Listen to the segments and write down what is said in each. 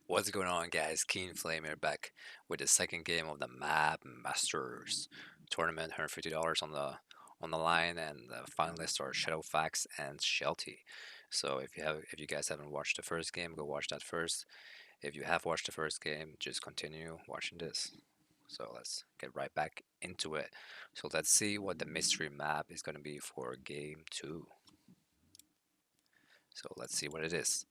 What's going on, guys? Keen Flame here, back with the second game of the Map Masters tournament. $150 on the line, and the finalists are Shadowfaxx and Shelty. So if you guys haven't watched the first game, go watch that first. If you have watched the first game, just continue watching this. So let's get right back into it. So let's see what the mystery map is going to be for game two. So let's see what it is.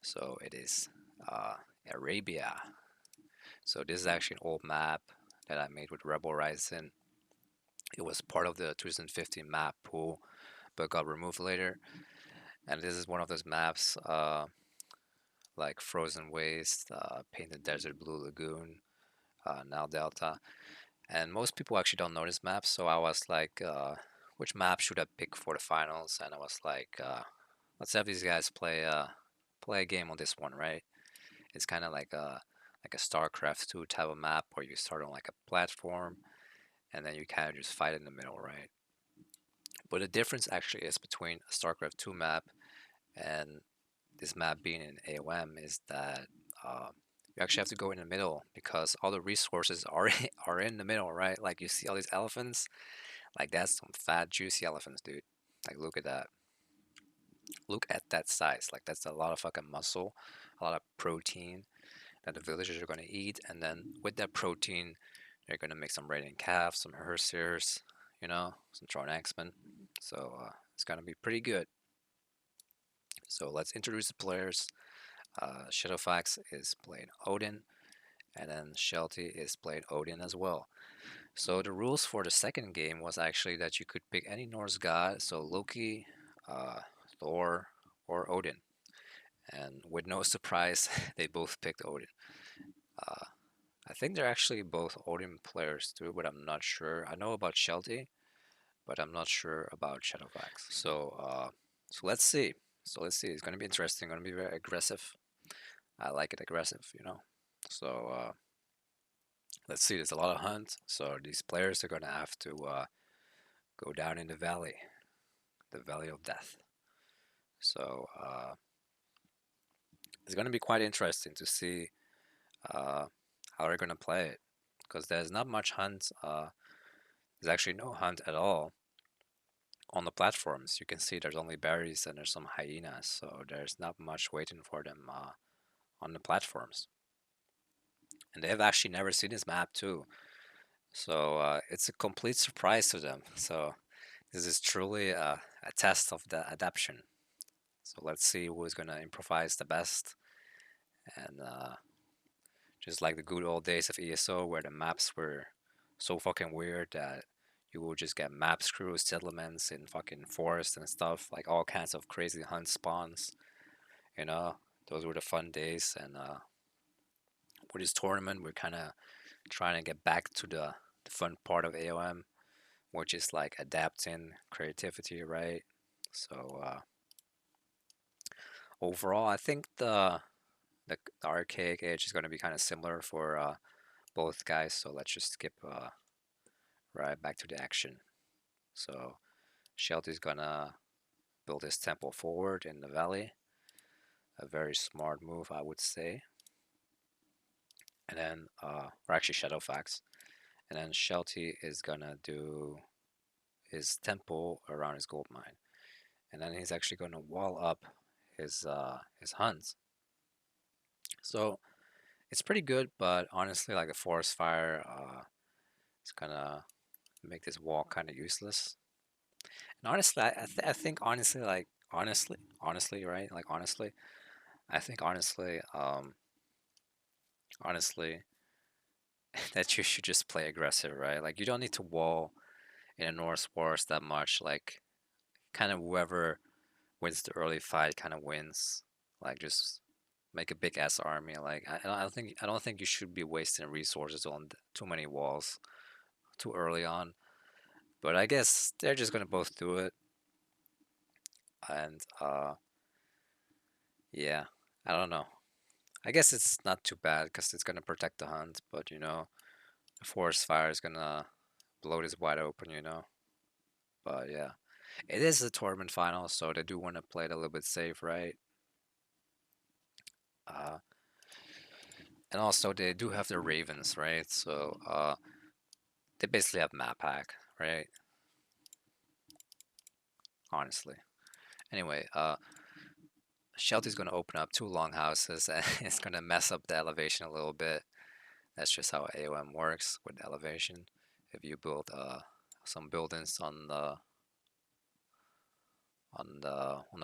So it is uh, Arabia. So this is actually an old map that I made with Rebel Rising. It was part of the 2015 map pool, but got removed later. And this is one of those maps, like Frozen Waste, Painted Desert Blue Lagoon, Nile Delta. And most people actually don't know this map, so I was like, which map should I pick for the finals? And I was like, let's have these guys play a game on this one, right? It's kind of like a StarCraft 2 type of map where you start on like a platform and then you kind of just fight in the middle, right? But the difference actually is between a StarCraft 2 map and this map being in AOM is that you actually have to go in the middle because all the resources are are in the middle, right? Like you see all these elephants, like that's some fat, juicy elephants, dude. Like look at that. Look at that size. Like that's a lot of fucking muscle, a lot of protein that the villagers are gonna eat, and then with that protein, they're gonna make some raiding calves, some Herseers, some Tron Axemen. So it's gonna be pretty good. So let's introduce the players. Shadowfaxx is playing Odin, and then Shelty is playing Odin as well. So the rules for the second game was actually that you could pick any Norse god, so Loki, uh, Thor, or Odin. And with no surprise, they both picked Odin. Uh, I think they're actually both Odin players too, but I'm not sure. I know about Shelty, but I'm not sure about Shadowfaxx. So let's see. So let's see. It's gonna be interesting. Gonna be very aggressive. I like it aggressive. So let's see. There's a lot of hunt. So these players are gonna have to go down in the valley of death. So it's gonna be quite interesting to see uh, how they're gonna play it, because there's not much hunt. There's actually no hunt at all on the platforms. You can see there's only berries and there's some hyenas, so there's not much waiting for them on the platforms. And they've actually never seen this map too, so it's a complete surprise to them. So this is truly a test of the adaptation. So let's see who is gonna improvise the best. And just like the good old days of ESO, where the maps were so fucking weird that you will just get map screws, settlements in fucking forest and stuff, like all kinds of crazy hunt spawns. You know, those were the fun days. And with this tournament, we're kind of trying to get back to the fun part of AOM, which is like adapting creativity, right? So overall, I think the archaic age is going to be kind of similar for both guys. So let's just skip right back to the action. So Shelty's gonna build his temple forward in the valley. A very smart move, I would say. And then, or actually Shadowfaxx. And then Shelty is gonna do his temple around his gold mine. And then he's actually gonna wall up his hunts. So it's pretty good, but honestly, like the forest fire, is gonna make this wall kind of useless. And honestly, I think honestly, like honestly, right? Like honestly, I think honestly, that you should just play aggressive, right? Like you don't need to wall in a Norse Wars that much. Like kind of whoever wins the early fight kind of wins. Like just make a big ass army. Like I don't think you should be wasting resources on too many walls too early on. But I guess they're just gonna both do it, and yeah, I don't know. I guess it's not too bad because it's gonna protect the hunt, but the forest fire is gonna blow this wide open. But yeah, it is a tournament final, so they do want to play it a little bit safe, right? Uh, And also they do have the Ravens, right? So they basically have map hack, right? Honestly. Anyway, Shelty's gonna open up two longhouses and it's gonna mess up the elevation a little bit. That's just how AOM works with elevation. If you build some buildings on a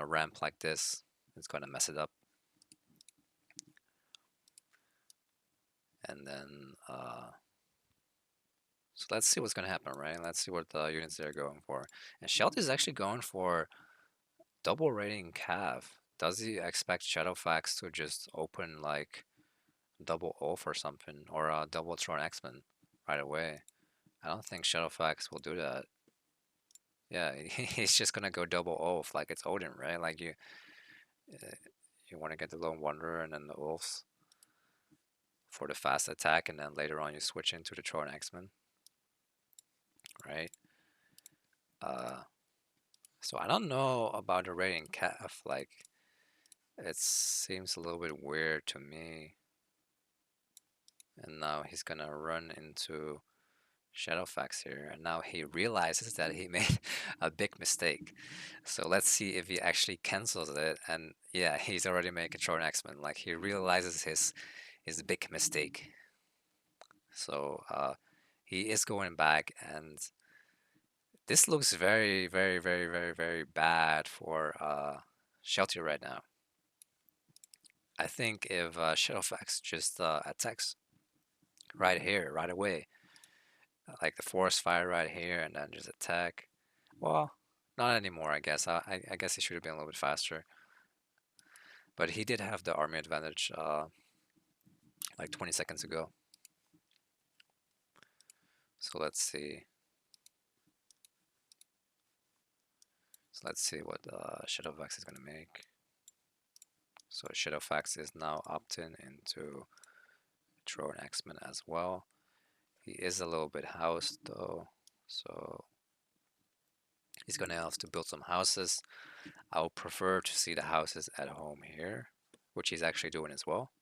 ramp like this, it's gonna mess it up. And then so let's see what's gonna happen, right? Let's see what the units they're going for. And Shelty's actually going for double rating Cav. Does he expect Shadowfaxx to just open like double Oath or something, or a double Throne X-Men right away? I don't think Shadowfaxx will do that. Yeah, he's just gonna go double Oath like it's Odin, right? Like uh, you want to get the Lone Wanderer and then the Wolves for the fast attack, and then later on you switch into the Throne X-Men, right? Uh, so I don't know about the rating Cav. Like it seems a little bit weird to me. And now he's gonna run into Shadowfaxx here, and now he realizes that he made a big mistake. So let's see if he actually cancels it. And yeah, he's already making Throne X-Men. Like he realizes his big mistake. So he is going back, and this looks very, very, very, very, very bad for Shelty right now. I think if Shadowfaxx just attacks right here, right away, like the forest fire right here, and then just attack. Well, not anymore, I guess. I guess he should have been a little bit faster. But he did have the army advantage like 20 seconds ago. So let's see. So let's see what Shadowfaxx is going to make. So Shadowfaxx is now opting into Throne X-Men as well. He is a little bit housed though. So he's going to have to build some houses. I would prefer to see the houses at home here, which he's actually doing as well.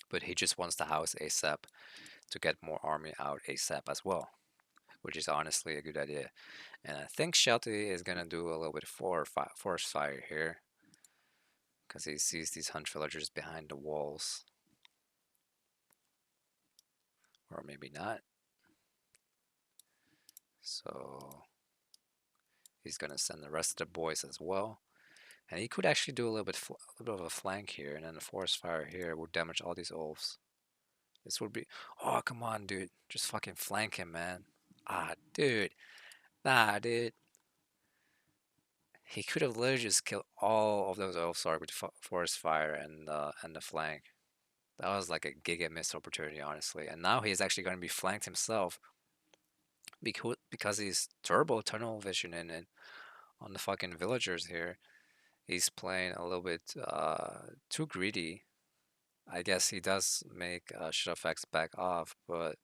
But he just wants the house ASAP to get more army out ASAP as well, which is honestly a good idea. And I think Shelty is gonna do a little bit of forest fire here, because he sees these hunt villagers behind the walls, or maybe not. So he's gonna send the rest of the boys as well. And he could actually do a little bit of a flank here, and then the forest fire here would damage all these wolves. This would be, oh come on, dude, just fucking flank him, man. Ah, dude, nah, dude. He could have literally just killed all of those Oathsark with forest fire and the flank. That was like a giga missed opportunity, honestly. And now he's actually going to be flanked himself because he's turbo tunnel vision in on the fucking villagers here. He's playing a little bit too greedy. I guess he does make Shadowfaxx back off, but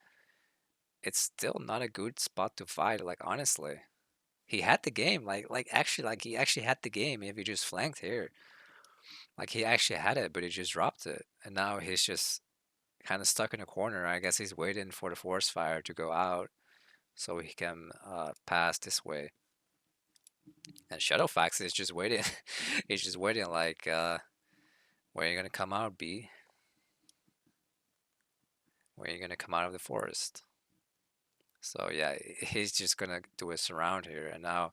it's still not a good spot to fight. Like honestly, he had the game. Like he actually had the game if he just flanked here. Like he actually had it, but he just dropped it, and now he's just kind of stuck in a corner. I guess he's waiting for the forest fire to go out so he can pass this way. And Shadowfaxx is just waiting. He's just waiting, like, where are you gonna come out, B? Where are you gonna come out of the forest? So yeah, he's just gonna do a surround here, and now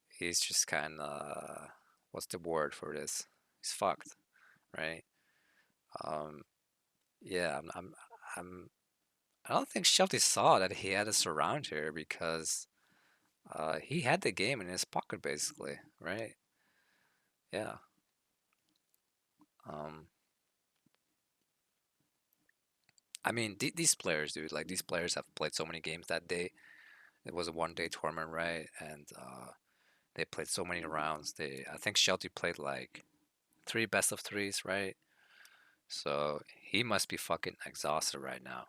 he's just kind of, what's the word for this? He's fucked, right? Um, yeah, I'm I don't think Shelty saw that he had a surround here because he had the game in his pocket basically, right? Yeah. Um, I mean, these players, dude, like these players have played so many games that day. It was a one-day tournament, right? And they played so many rounds. I think Shelty played like three best of threes, right? So he must be fucking exhausted right now.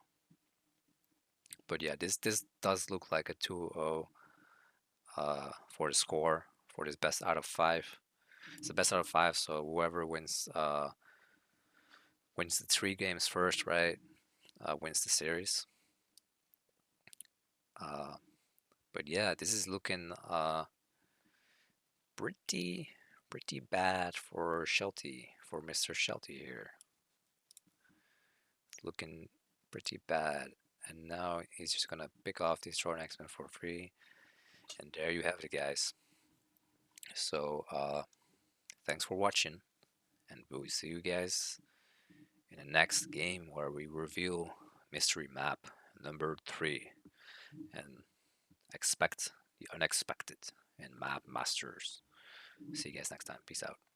But yeah, this does look like a 2-0 for the score for this best out of five. It's the best out of five, so whoever wins the 3 games first, right? Wins the series. Uh, but yeah, this is looking pretty pretty bad for Shelty, for Mr. Shelty here. It's looking pretty bad. And now he's just gonna pick off the Throne X-Men for free. And there you have it, guys. So thanks for watching, and we'll see you guys in the next game where we reveal mystery map number 3 and expect the unexpected in Map Masters. See you guys next time. Peace out.